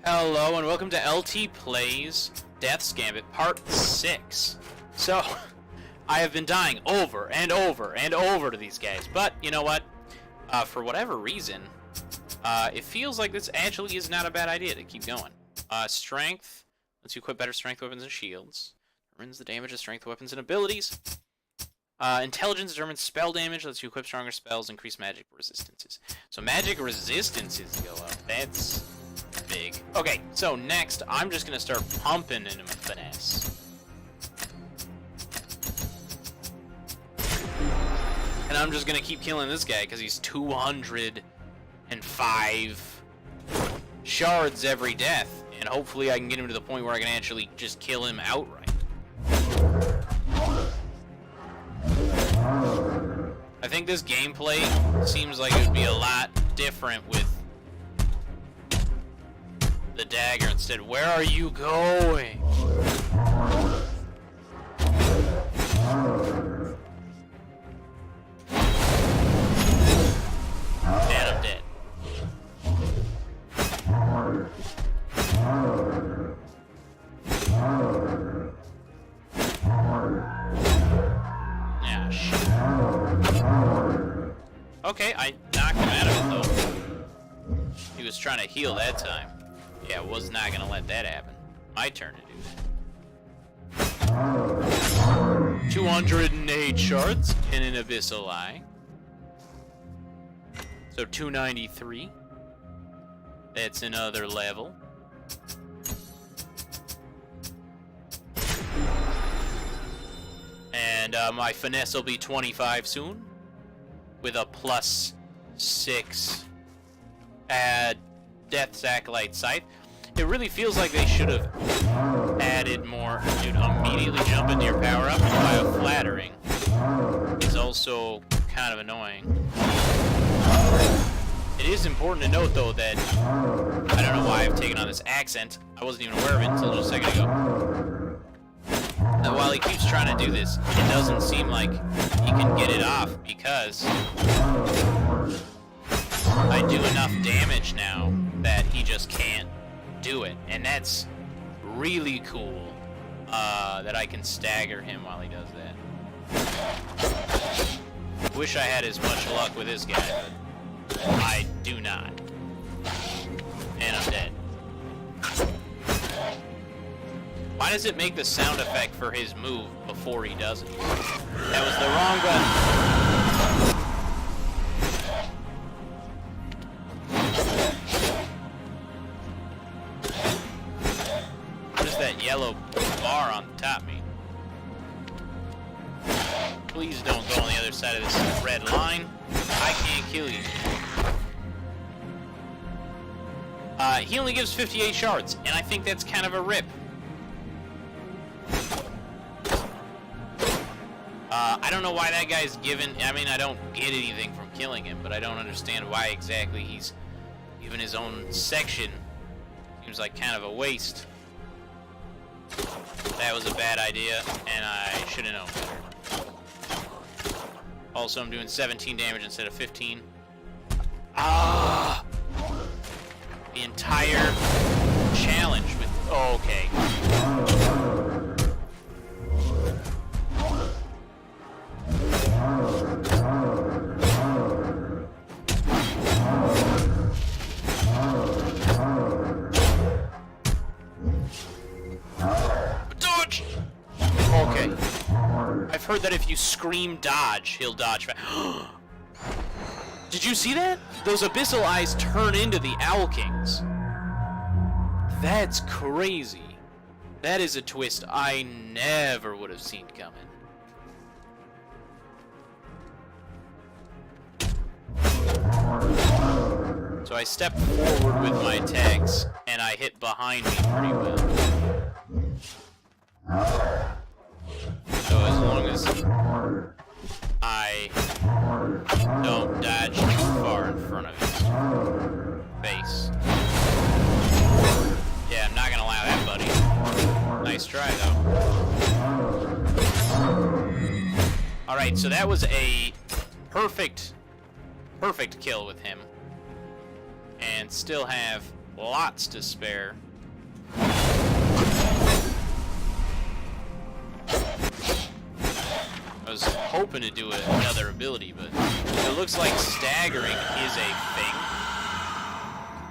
Hello and welcome to LT Plays Death's Gambit Part 6. So, I have been dying over and over and over to these guys, but you know what? For whatever reason, it feels like this actually is not a bad idea to keep going. Strength lets you equip better strength weapons and shields. Determines the damage of strength weapons and abilities. Intelligence determines spell damage, lets you equip stronger spells, increase magic resistances. So magic resistances go up. That's big. Okay, so next, I'm just going to start pumping into my finesse. And I'm just going to keep killing this guy because he's 205 shards every death. And hopefully I can get him to the point where I can actually just kill him outright. I think this gameplay seems like it would be a lot different with the dagger instead. Where are you going? And I'm dead. Yeah, shit. Okay, I knocked him out of it though. He was trying to heal that time. Yeah, was not gonna let that happen. My turn to do that. 208 shards in an Abyssal Eye. So 293. That's another level. And my finesse will be 25 soon. With a +6 Death's Acolyte Scythe. It really feels like they should have added more. Dude, immediately jump into your power up while flattering is also kind of annoying. It is important to note though that I don't know why I've taken on this accent. I wasn't even aware of it until just a second ago. And while he keeps trying to do this, it doesn't seem like he can get it off because I do enough damage now that he just can't do it, and that's really cool that I can stagger him while he does that. Wish I had as much luck with this guy, but I do not. And I'm dead. Why does it make the sound effect for his move before he does it? That was the wrong button. What does that yellow bar on the top mean? Please don't go on the other side of this red line. I can't kill you. He only gives 58 shards, and I think that's kind of a rip. I don't know why that guy's given. I mean, I don't get anything from killing him, but I don't understand why exactly he's given his own section. Seems like kind of a waste. That was a bad idea, and I should have known better. Also, I'm doing 17 damage instead of 15. Ah! The entire challenge with. Oh, okay. Dodge! Okay. I've heard that if you scream dodge, he'll dodge back. Did you see that? Those Abyssal Eyes turn into the Owl Kings. That's crazy. That is a twist I never would have seen coming. So I stepped forward with my attacks, and I hit behind me pretty well. So as long as I don't dodge too far in front of his face. Yeah, I'm not gonna allow that, buddy. Nice try, though. Alright, so that was a perfect kill with him. And still have lots to spare. I was hoping to do another ability, but it looks like staggering is a thing.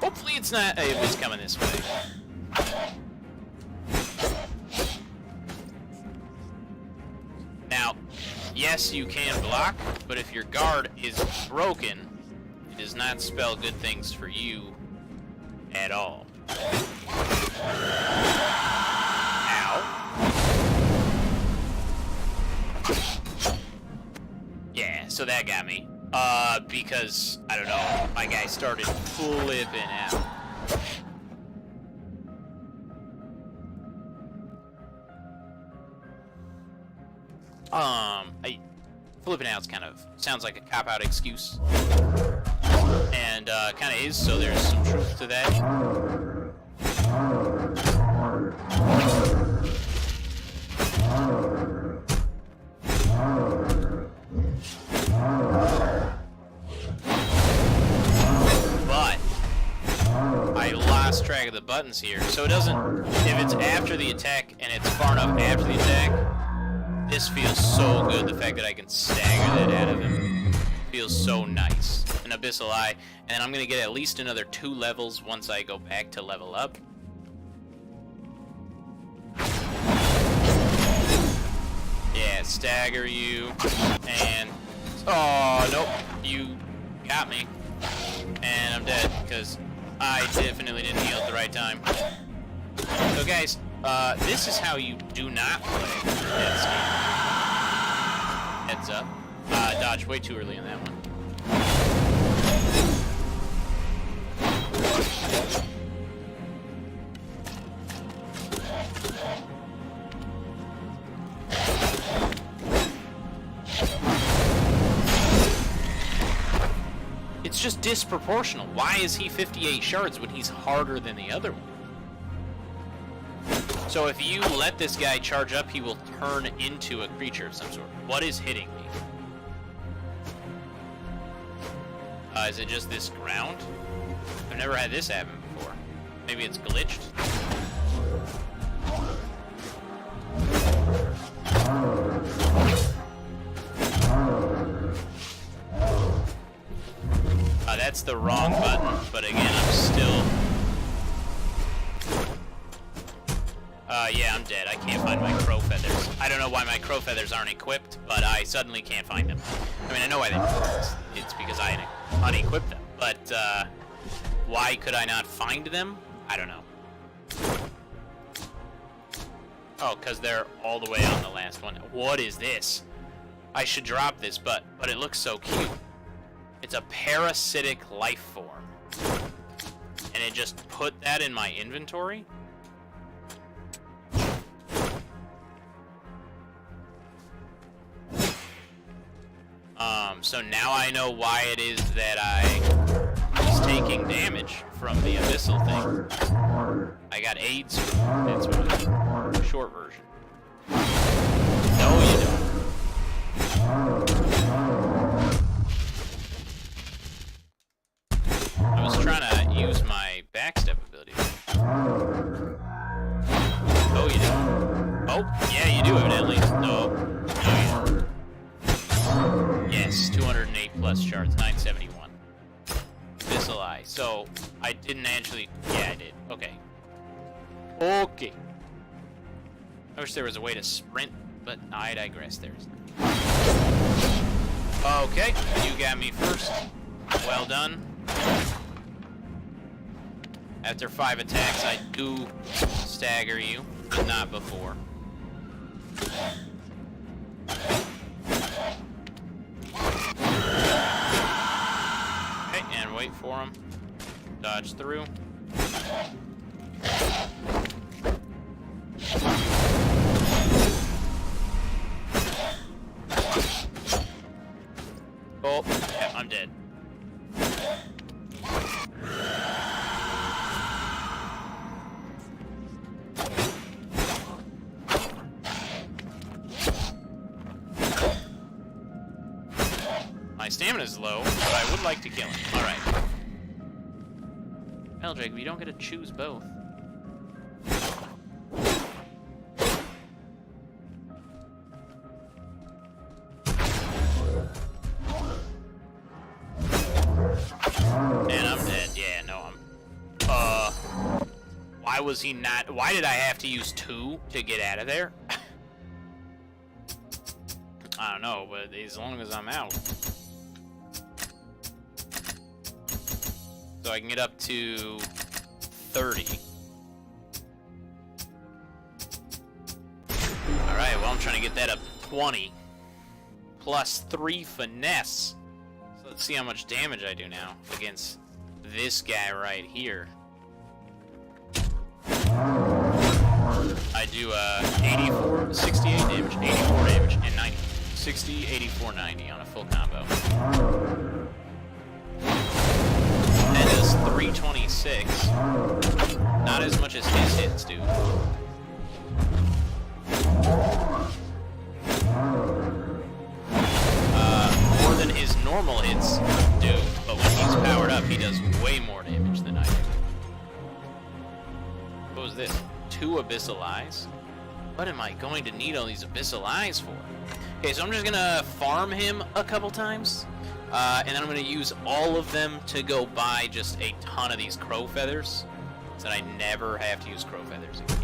Hopefully it's not. It was coming this way. Now, yes, you can block, but if your guard is broken, it does not spell good things for you at all. Yeah, so that got me. Because, I don't know, my guy started flipping out. Flipping out's kind of, sounds like a cop-out excuse. And, kind of is, so there's some truth to that. But I lost track of the buttons here, so it doesn't, if it's after the attack and it's far enough after the attack, this feels so good. The fact that I can stagger that out of him feels so nice. An Abyssal Eye, and then I'm gonna get at least another 2 levels once I go back to level up. Yeah, stagger you, and oh nope, you got me, and I'm dead because I definitely didn't heal at the right time. So guys, this is how you do not play Death's Gambit. Heads up. Dodged way too early on that one. It's just disproportional. Why is he 58 shards when he's harder than the other one? So if you let this guy charge up, he will turn into a creature of some sort. What is hitting me? Is it just this ground? I've never had this happen before. Maybe it's glitched? That's the wrong button, but again, I'm still... yeah, I'm dead. I can't find my crow feathers. I don't know why my crow feathers aren't equipped, but I suddenly can't find them. I mean, I know why they... It's because I unequipped them, but, why could I not find them? I don't know. Oh, because they're all the way on the last one. What is this? I should drop this, but it looks so cute. It's a parasitic life form. And it just put that in my inventory? So now I know why it is that I was taking damage from the Abyssal thing. I got AIDS from it. That's why. Short version. No, you don't. I was trying to use my backstep ability. Oh, you do. Oh, yeah, you do, evidently. No. No, you don't. Yes, 208 plus shards, 971. Abyssal Eye. So, I didn't actually... Yeah, I did. Okay. Okay. I wish there was a way to sprint, but I digress. There's... Okay, you got me first. Well done. After 5 attacks, I do stagger you, but not before. Okay, and wait for him. Dodge through. Oh, yeah, I'm dead. My stamina's low, but I would like to kill him. Alright. Well, Jacob, you don't get to choose both. And I'm dead. Yeah, no, why was he not... Why did I have to use 2 to get out of there? I don't know, but as long as I'm out. So I can get up to 30. Alright, well, I'm trying to get that up to 20. Plus 3 finesse. So let's see how much damage I do now against this guy right here. I do 84, 68 damage, 84 damage, and 90. 60, 84, 90 on a full combo. That does 326. Not as much as his hits do. More than his normal hits do, but when he's powered up, he does way more damage than I do. What was this? 2 Abyssal Eyes? What am I going to need all these Abyssal Eyes for? Okay, so I'm just gonna farm him a couple times, and then I'm gonna use all of them to go buy just a ton of these crow feathers, so that I never have to use crow feathers again.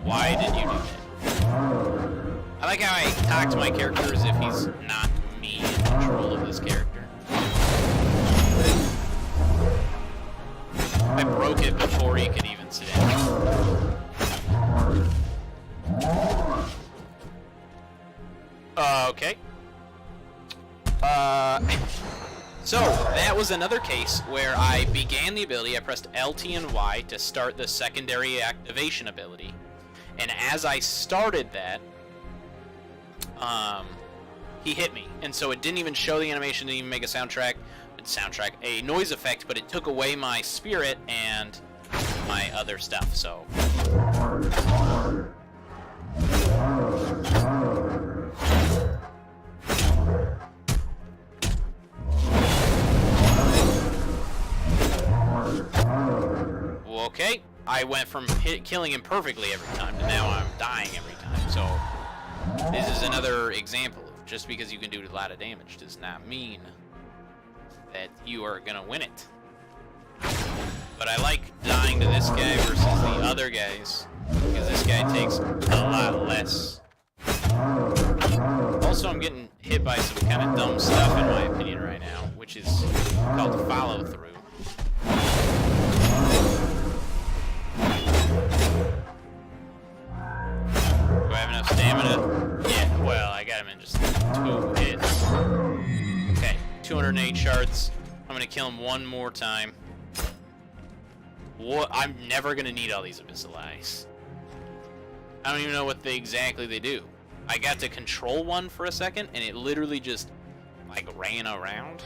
Why did you do that? I like how I talk to my character as if he's not me in control of this character. I broke it before he could even sit down. Okay. So, that was another case where I began the ability, I pressed LT and Y to start the secondary activation ability. And as I started that, he hit me. And so it didn't even show the animation, didn't even make a noise effect, but it took away my spirit and my other stuff, so... Okay, I went from killing him perfectly every time to now I'm dying every time, so this is another example of just because you can do a lot of damage does not mean that you are gonna win it. But I like dying to this guy versus the other guys, because this guy takes a lot less. Also, I'm getting hit by some kind of dumb stuff in my opinion right now, which is called follow through. Do I have enough stamina? Yeah, well, I got him in just 2 hits. Okay, 208 shards. I'm gonna kill him one more time. What? I'm never gonna need all these Abyssal Eyes. I don't even know what exactly they do. I got to control one for a second, and it literally just, like, ran around.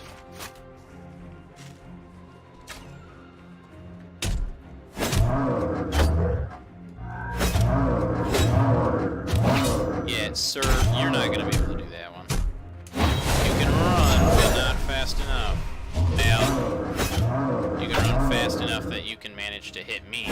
Yeah, sir, you're not gonna be able to do that one. You can run, but not fast enough. Now, you can run fast enough that you can manage to hit me.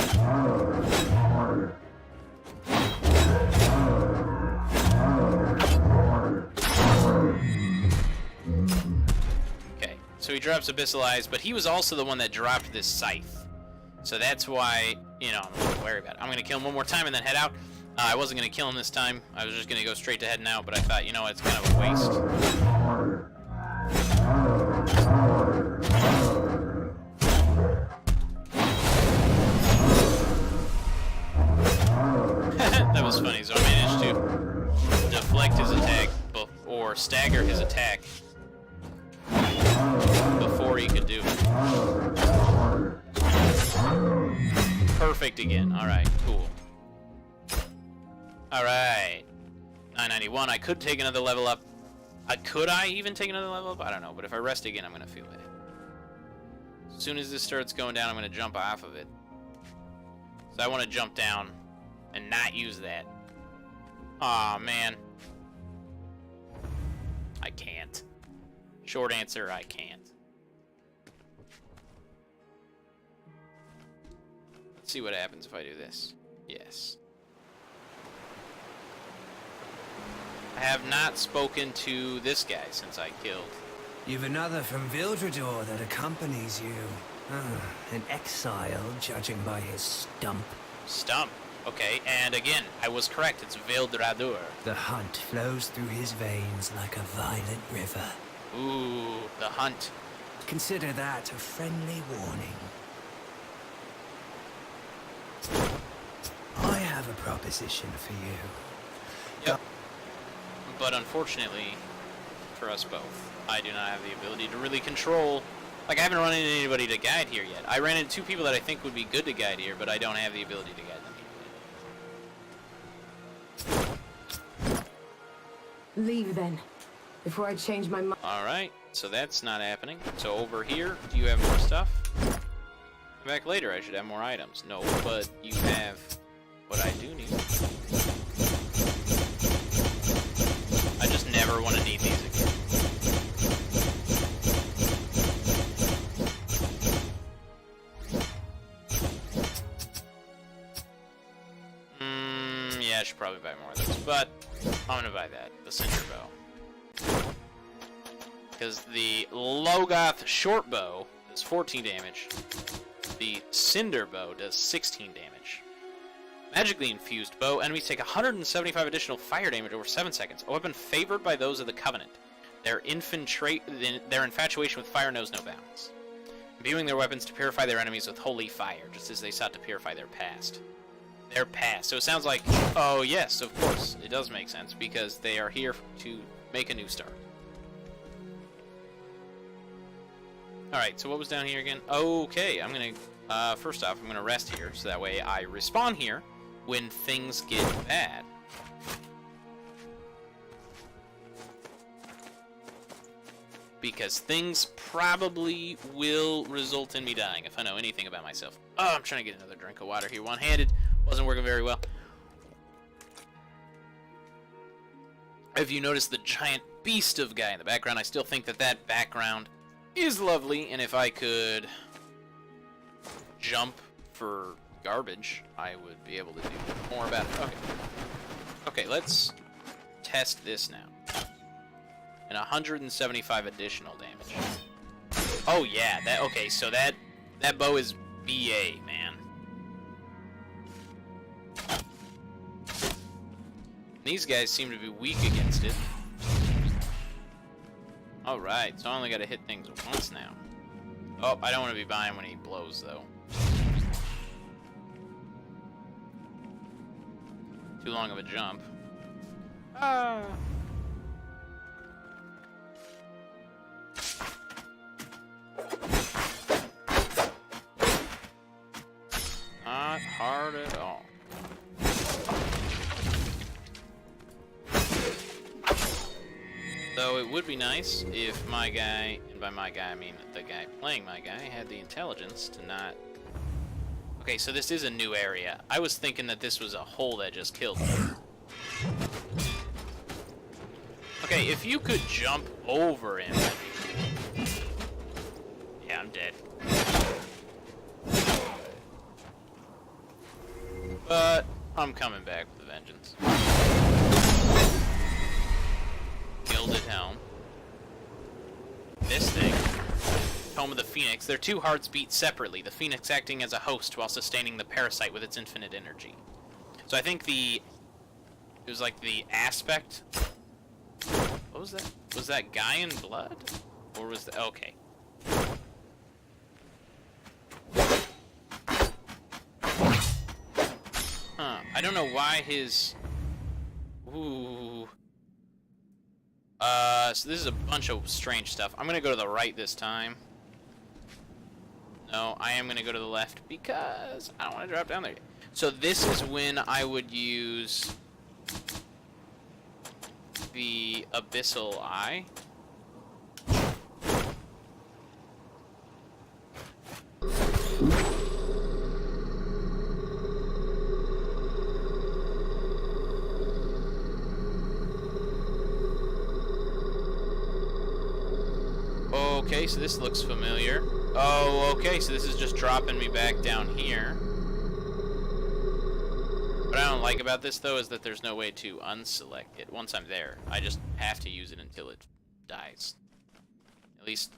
Okay, so he drops Abyssal Eyes, but he was also the one that dropped this scythe. So that's why, you know, I'm a little wary about it. I'm going to kill him one more time and then head out. I wasn't going to kill him this time. I was just going to go straight to heading out, but I thought, you know, it's kind of a waste. That was funny. So I managed to deflect his attack, or stagger his attack, before he could do it. Perfect again. Alright, cool. Alright. 991. I could take another level up. Could I even take another level up? I don't know, but if I rest again, I'm going to feel it. As soon as this starts going down, I'm going to jump off of it. So I want to jump down and not use that. Aw, man. I can't. Short answer, I can't. Let's see what happens if I do this. Yes. I have not spoken to this guy since I killed. You've another from Vildredor that accompanies you. An exile, judging by his stump. Stump? Okay, and again, I was correct. It's Vildredor. The hunt flows through his veins like a violent river. Ooh, the hunt. Consider that a friendly warning. I have a proposition for you. Yep. But unfortunately, for us both, I do not have the ability to really control. Like, I haven't run into anybody to guide here yet. I ran into 2 people that I think would be good to guide here, but I don't have the ability to guide them yet. Leave then, before I change my mind. Alright, so that's not happening. So over here, do you have more stuff? Come back later, I should have more items. No, but you have what I do need. I just never want to need these again. Yeah, I should probably buy more of those, but I'm gonna buy that, the Cinder Bow. Because the Logoth Short Bow does 14 damage, the Cinder Bow does 16 damage. Magically infused bow, enemies take 175 additional fire damage over 7 seconds. A weapon favored by those of the Covenant. Their infatuation with fire knows no bounds. Imbuing their weapons to purify their enemies with holy fire, just as they sought to purify their past. Their past. So it sounds like, oh yes, of course, it does make sense, because they are here to make a new start. Alright, so what was down here again? Okay, I'm gonna, first off, I'm gonna rest here, so that way I respawn here when things get bad. Because things probably will result in me dying, if I know anything about myself. Oh, I'm trying to get another drink of water here one-handed. Wasn't working very well. If you notice the giant beast of guy in the background, I still think that that background is lovely, and if I could jump for garbage, I would be able to do more about it. Okay. Okay, let's test this now. And 175 additional damage. Oh yeah, that okay, so that bow is BA, man. These guys seem to be weak against it. Alright, so I only gotta hit things once now. Oh, I don't want to be buying when he blows, though. Too long of a jump. Ah! Not hard at all. Though it would be nice if my guy, and by my guy I mean the guy playing my guy, had the intelligence to not... Okay, so this is a new area. I was thinking that this was a hole that just killed me. Okay, if you could jump over him... Yeah, I'm dead. But I'm coming back with a vengeance. Gilded Helm. This thing. Home of the Phoenix. Their 2 hearts beat separately, the Phoenix acting as a host while sustaining the parasite with its infinite energy. So I think it was like the aspect... What was that? Was that Gaian blood? Or was that... Okay. Huh. I don't know why his... Ooh... So this is a bunch of strange stuff. I'm gonna go to the right this time. No, I am gonna go to the left because I don't want to drop down there yet. So this is when I would use the Abyssal Eye. Okay, so this looks familiar. Oh, okay, so this is just dropping me back down here. What I don't like about this, though, is that there's no way to unselect it once I'm there. I just have to use it until it dies. At least,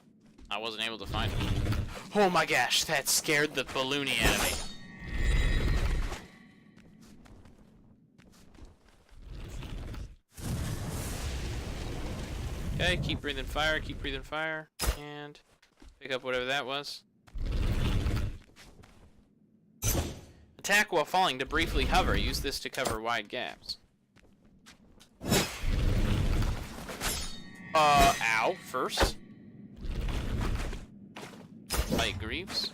I wasn't able to find it. Oh my gosh, that scared the balloony out of me. Okay, keep breathing fire, and pick up whatever that was. Attack while falling to briefly hover. Use this to cover wide gaps. Ow, first. Light Greaves.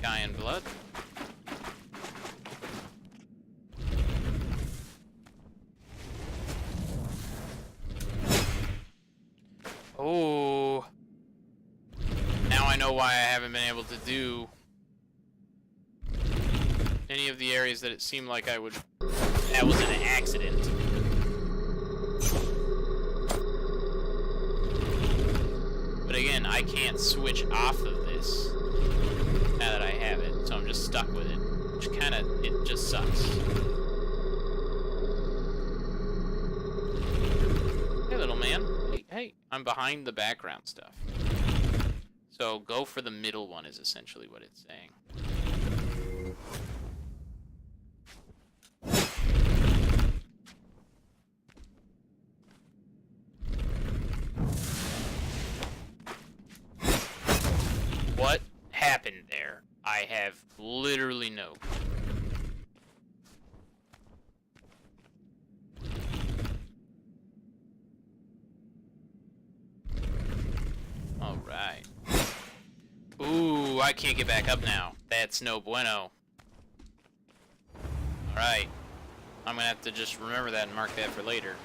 Gaian blood. Oh. Now I know why I haven't been able to do any of the areas that it seemed like I would. That was an accident. But again, I can't switch off of this now that I have it, so I'm just stuck with it, which it just sucks. Hey, little man. Hey, I'm behind the background stuff. So go for the middle one is essentially what it's saying. What happened there? I have literally no clue. Alright. Ooh, I can't get back up now. That's no bueno. Alright. I'm gonna have to just remember that and mark that for later.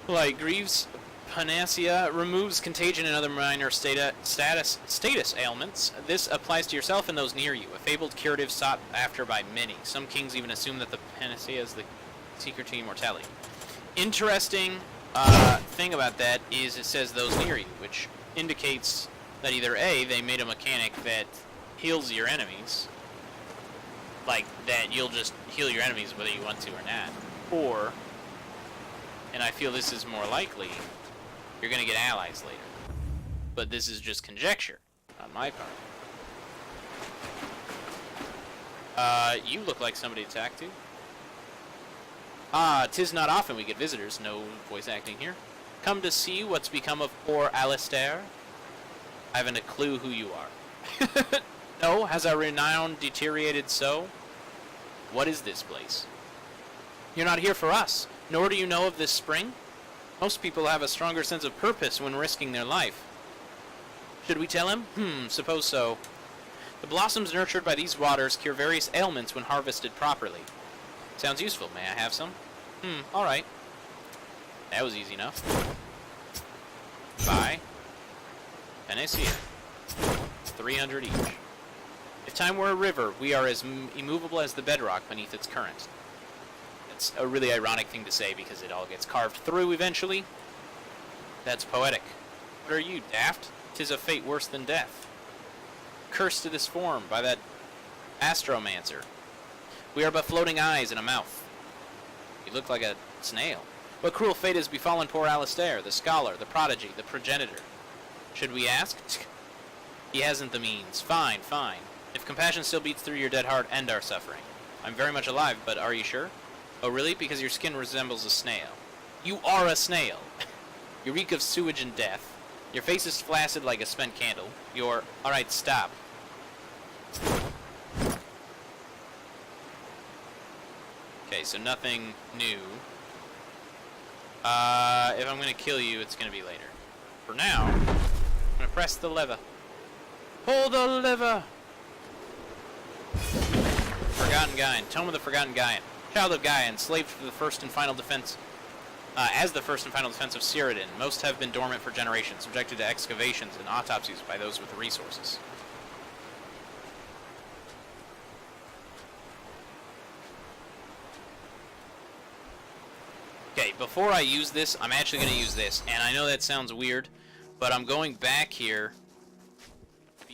Like Greaves Panacea removes contagion and other minor status ailments. This applies to yourself and those near you. A fabled curative sought after by many. Some kings even assume that the panacea is the secret to immortality. Interesting thing about that is it says those near you, which indicates that either A, they made a mechanic that heals your enemies, like that you'll just heal your enemies whether you want to or not, or, and I feel this is more likely, you're going to get allies later. But this is just conjecture on my part. You look like somebody to attack to. Ah, 'tis not often we get visitors. No voice acting here. Come to see what's become of poor Alistair? I haven't a clue who you are. No, has our renown deteriorated so? What is this place? You're not here for us, nor do you know of this spring? Most people have a stronger sense of purpose when risking their life. Should we tell him? Suppose so. The blossoms nurtured by these waters cure various ailments when harvested properly. Sounds useful. May I have some? Alright. That was easy enough. Bye. Panacea. 300 each. If time were a river, we are as immovable as the bedrock beneath its current. It's a really ironic thing to say because it all gets carved through eventually. That's poetic. What are you, daft? 'Tis a fate worse than death. Cursed to this form by that astromancer. We are but floating eyes and a mouth. You look like a snail. What cruel fate has befallen poor Alistair, the scholar, the prodigy, the progenitor? Should we ask? He hasn't the means. Fine, fine. If compassion still beats through your dead heart, end our suffering. I'm very much alive, but are you sure? Oh, really? Because your skin resembles a snail. You are a snail. You reek of sewage and death. Your face is flaccid like a spent candle. You're... Alright, stop. Okay, so nothing new. If I'm gonna kill you, it's gonna be later. For now, I'm gonna press the lever. Pull the lever! Forgotten Gaian. Tome of the Forgotten Gaian. Child of Gaian, enslaved for the first and final defense... as the first and final defense of Cyrodiil. Most have been dormant for generations, subjected to excavations and autopsies by those with resources. Okay, before I use this, I'm actually going to use this. And I know that sounds weird, but I'm going back here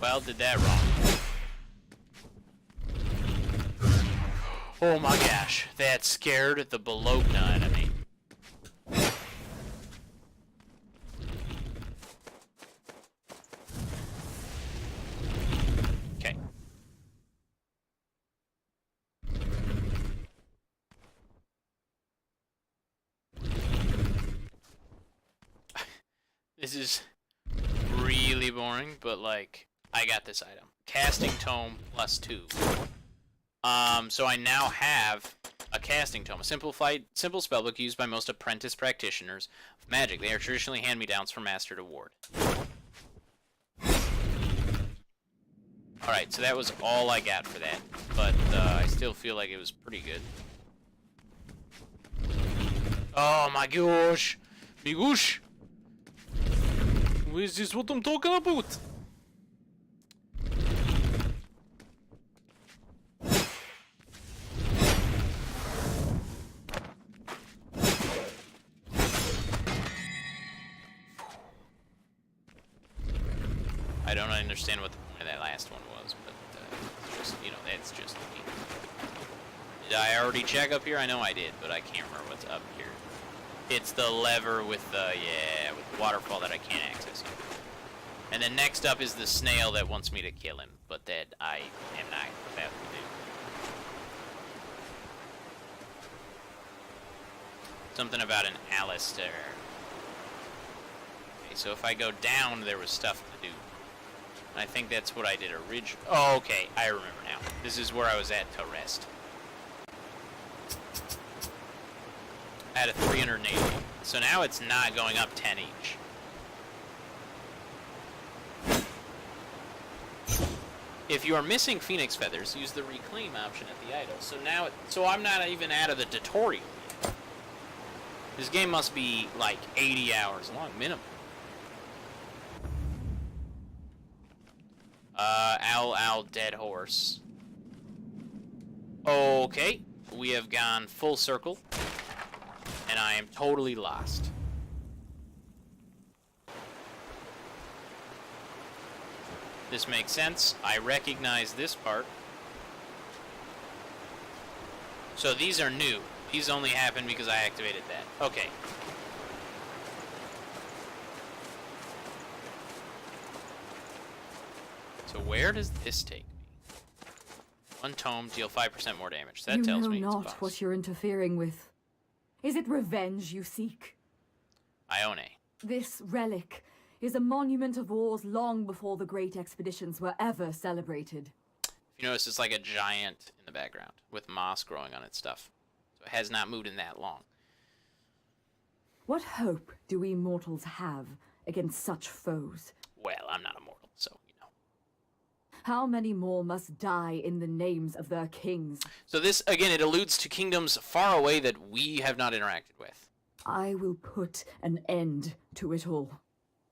Well, did that wrong. Oh my gosh, that scared the Bologna out of me. Okay. This is really boring, but like, I got this item. Casting Tome +2. So I now have a Casting Tome, a simple spellbook used by most apprentice practitioners of magic. They are traditionally hand-me-downs from master to ward. Alright, so that was all I got for that, but I still feel like it was pretty good. Oh my gosh! My gosh! Is this what I'm talking about? I don't understand what the point of that last one was, but it's just, you know, that's just me. Did I already check up here? I know I did, but I can't remember what's up here. It's the lever with the, yeah, with the waterfall that I can't access yet. And then next up is the snail that wants me to kill him, but that I am not about to do. Something about an Alistair. Okay, so if I go down, there was stuff to do. I think that's what I did originally. Oh, okay, I remember now. This is where I was at to rest. At a 380. So now it's not going up 10 each. If you are missing Phoenix Feathers, use the reclaim option at the idol. So now, so I'm not even out of the tutorial yet. This game must be like 80 hours long, minimum. Owl, dead horse. Okay, we have gone full circle, and I am totally lost. This makes sense. I recognize this part. So these are new. These only happen because I activated that. Okay. So where does this take me? One tome, deal 5% more damage. That tells me it's a boss. You know not what you're interfering with. Is it revenge you seek? Ione. This relic is a monument of wars long before the great expeditions were ever celebrated. If you notice, it's like a giant in the background with moss growing on its stuff. So it has not moved in that long. What hope do we mortals have against such foes? Well, I'm not a mortal, so, you know. How many more must die in the names of their kings? So this, again, it alludes to kingdoms far away that we have not interacted with. I will put an end to it all.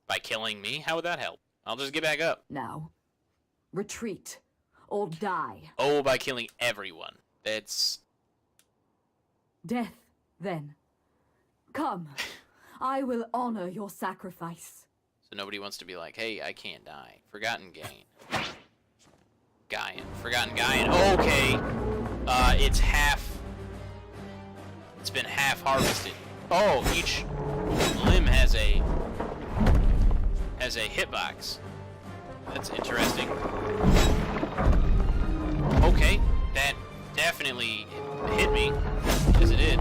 By killing me? How would that help? I'll just get back up. Now, retreat or die. Oh, by killing everyone. That's... Death, then. Come, I will honor your sacrifice. So nobody wants to be like, hey, I can't die. Forgotten Gaian. Gaian. Forgotten Gaian. Okay. It's half... It's been half harvested. Oh, each limb has a hitbox. That's interesting. Okay, that definitely hit me. Yes, it did.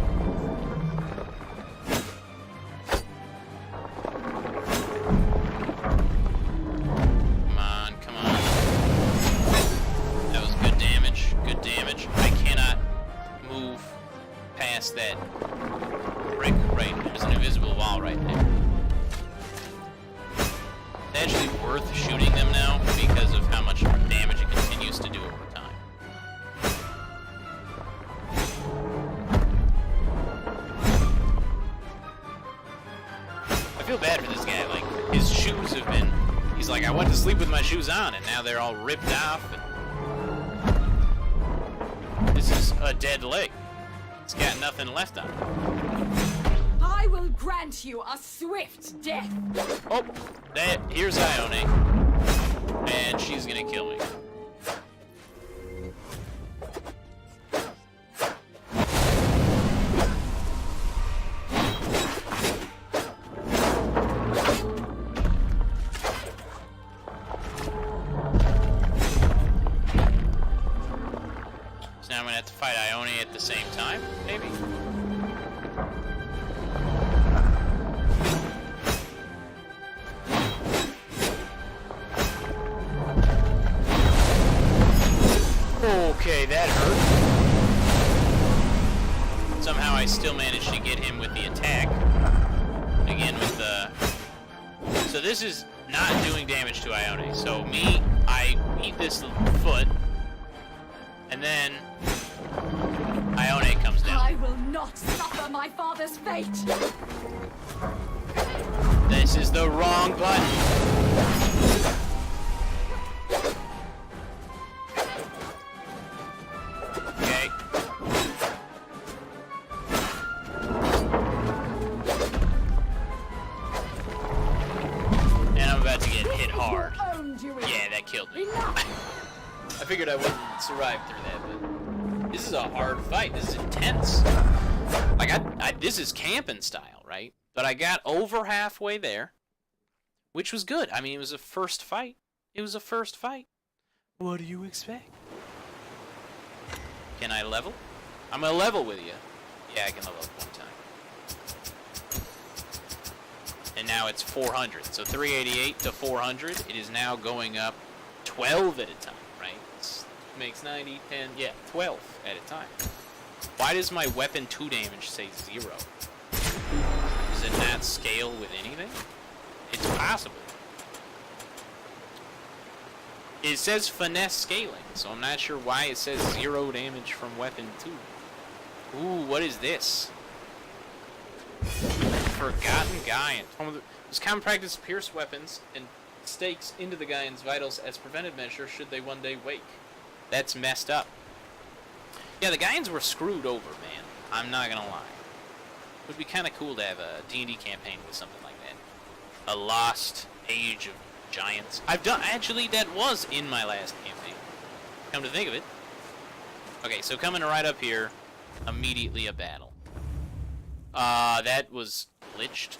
Come on, come on. That was good damage. Good damage. I cannot move past that brick right. There's an invisible wall right there. It's actually worth shooting them now because of how much damage it continues to do over time. I feel bad for this guy. Like, his shoes have been... He's like, I went to sleep with my shoes on, and now they're all ripped off. And this is a dead leg. It's got nothing left on it. I will grant you a swift death. Oh, here's Ione. And she's gonna kill me. So now I'm gonna have to fight Ione at the same time, maybe? Okay, that hurt. Somehow I still managed to get him with the attack. Again with the... So this is not doing damage to Ione. So me, I eat this foot, and then Ione comes down. I will not suffer my father's fate! This is the wrong button. Okay. And I'm about to get hit hard. Yeah, that killed me. I figured I wouldn't survive through that, but this is a hard fight. This is intense. Like, this is camping style, right? But I got over halfway there, which was good. I mean, it was a first fight. It was a first fight. What do you expect? Can I level? I'm gonna level with you. Yeah, I can level up one time. And now it's 400. So 388 to 400. It is now going up 12 at a time, right? It makes 90, 10, yeah, 12 at a time. Why does my weapon 2 damage say 0? Does it not scale with anything? It's possible. It says finesse scaling, so I'm not sure why it says 0 damage from weapon 2. Ooh, what is this? Forgotten Gaian. This common practice to pierce weapons and stakes into the Gaian's vitals as preventive measure should they one day wake. That's messed up. Yeah, the Gaians were screwed over, man. I'm not gonna lie. It would be kind of cool to have a D&D campaign with something like that. A lost age of giants. I've done, actually, that was in my last campaign. Come to think of it. Okay, so coming right up here, immediately a battle. That was glitched.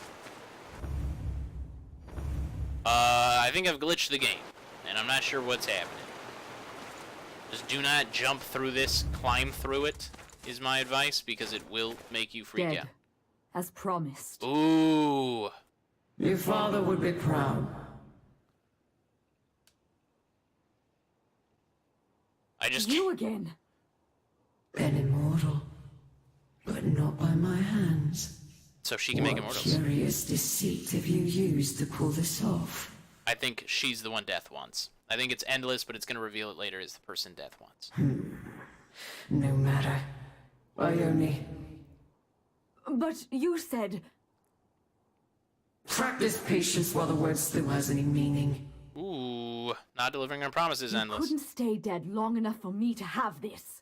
I think I've glitched the game, and I'm not sure what's happening. Just do not jump through this, climb through it, is my advice, because it will make you freak Dead, out. as promised. Ooh. Your father would be proud. I just You again. An immortal, but not by my hands. So she can make What immortals. curious deceit have you used to pull this off? I think she's the one Death wants. I think it's endless, but it's going to reveal it later as the person Death wants. No matter. Ione, But you said... practice patience while the word still has any meaning. Ooh, not delivering on promises, You endless. couldn't stay dead long enough for me to have this.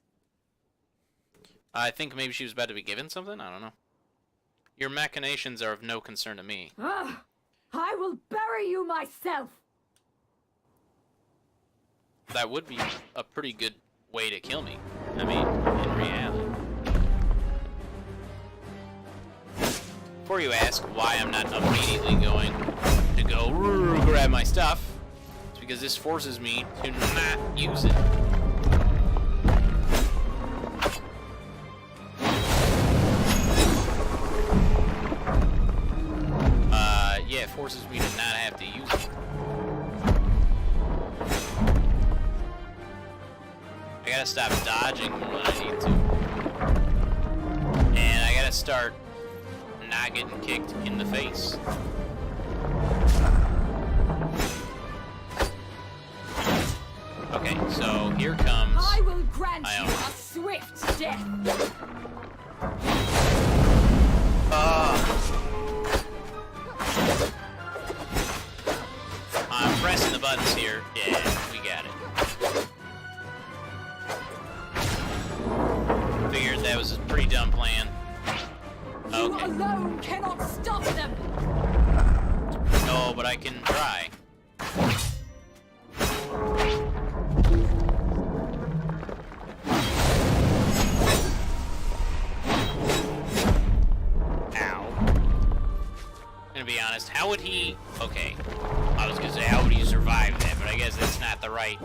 I think maybe she was about to be given something? I don't know. Your machinations are of no concern to me. Ugh! I will bury you myself! That would be a pretty good way to kill me. I mean, in reality. Before you ask why I'm not immediately going to go grab my stuff, it's because this forces me to not use it. Yeah, it forces me to not have to use it. I gotta stop dodging more than I need to. And I gotta start not getting kicked in the face. Okay, so here comes... I will grant Ione. you a swift death! I'm pressing the buttons here. Yeah, we got it. Figured that was a pretty dumb plan. You Okay. alone cannot stop them! No, but I can try. gonna be honest. How would he... Okay. I was gonna say, how would he survive that? But I guess that's not the right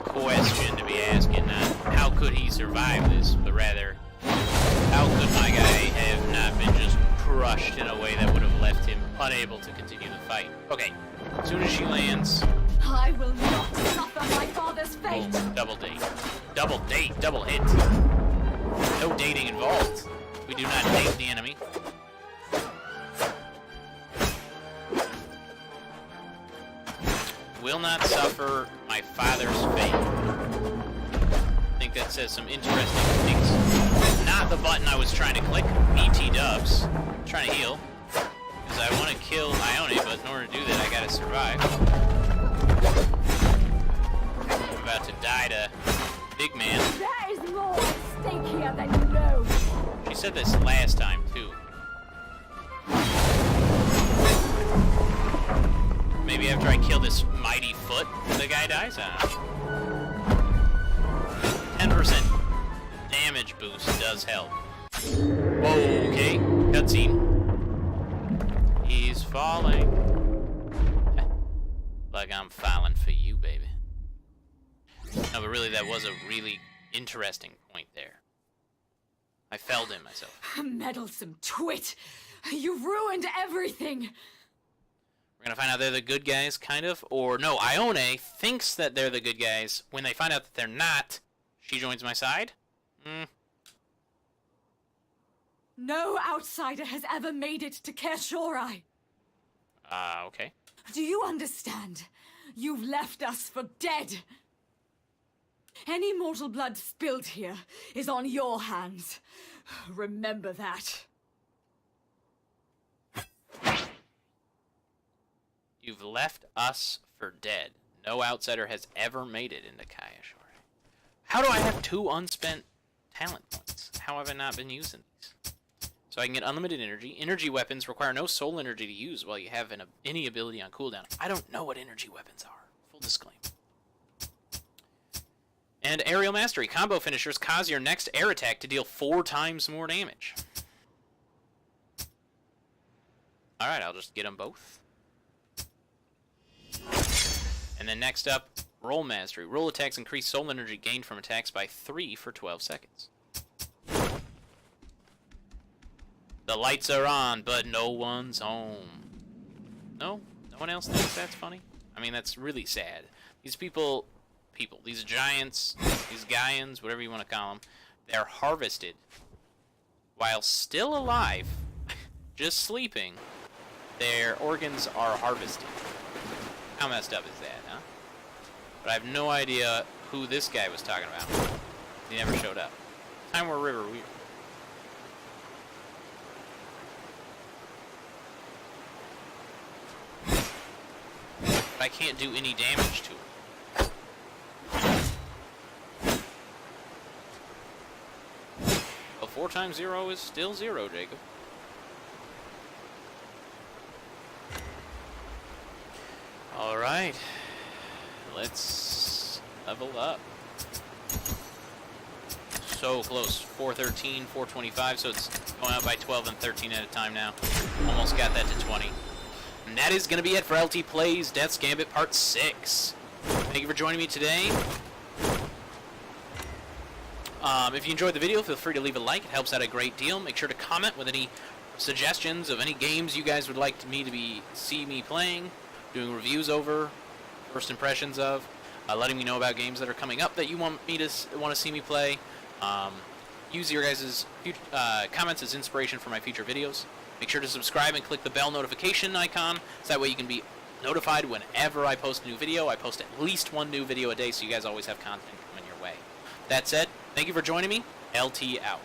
question to be asking. Not how could he survive this, but rather, how could my guy have not been just crushed in a way that would have left him unable to continue the fight? Okay. As soon as she lands... I will not suffer my father's fate! Oh, double date. Double date, double hit. No dating involved. We do not date the enemy. Will not suffer my father's fate. I think that says some interesting things. Not the button I was trying to click. BT dubs. I'm trying to heal. Because I want to kill Ione, but in order to do that, I gotta survive. I'm about to die to Big Man. There is more at stake here than you know. She said this last time, too. Maybe after I kill this mighty foot, the guy dies? I don't know. 10% damage boost does help. Okay, cutscene. He's falling. Like I'm falling for you, baby. No, but really, that was a really interesting point there. I felled him myself. Meddlesome twit! You've ruined everything! We're gonna find out they're the good guys, kind of. Or, no, Ione thinks that they're the good guys. When they find out that they're not, she joins my side? No outsider has ever made it to Kershorai. Okay. Do you understand? You've left us for dead. Any mortal blood spilled here is on your hands. Remember that. You've left us for dead. No outsider has ever made it into Kayashore. How do I have 2 unspent talent points? How have I not been using these? So I can get unlimited energy. Energy weapons require no soul energy to use while you have any ability on cooldown. I don't know what energy weapons are. Full disclaimer. And aerial mastery. Combo finishers cause your next air attack to deal 4 times more damage. Alright, I'll just get them both. And then next up, roll mastery. Roll attacks increase soul energy gained from attacks by 3 for 12 seconds. The lights are on, but no one's home. No? No one else thinks that's funny? I mean, that's really sad. These these giants, these Gaians, whatever you want to call them, they're harvested while still alive, just sleeping. Their organs are harvested. How messed up is that, huh? But I have no idea who this guy was talking about. He never showed up. Time War River, I can't do any damage to it. Well, 4 times 0 is still 0, Jacob. Alright. Let's level up. So close. 413, 425, so it's going up by 12 and 13 at a time now. Almost got that to 20. And that is going to be it for LT Plays Death's Gambit Part 6. Thank you for joining me today. If you enjoyed the video, feel free to leave a like. It helps out a great deal. Make sure to comment with any suggestions of any games you guys would like me to see me playing, doing reviews over, first impressions of, letting me know about games that are coming up that you want to see me play. Use your guys' comments as inspiration for my future videos. Make sure to subscribe and click the bell notification icon, so that way you can be notified whenever I post a new video. I post at least 1 new video a day, so you guys always have content coming your way. That said, thank you for joining me. LT out.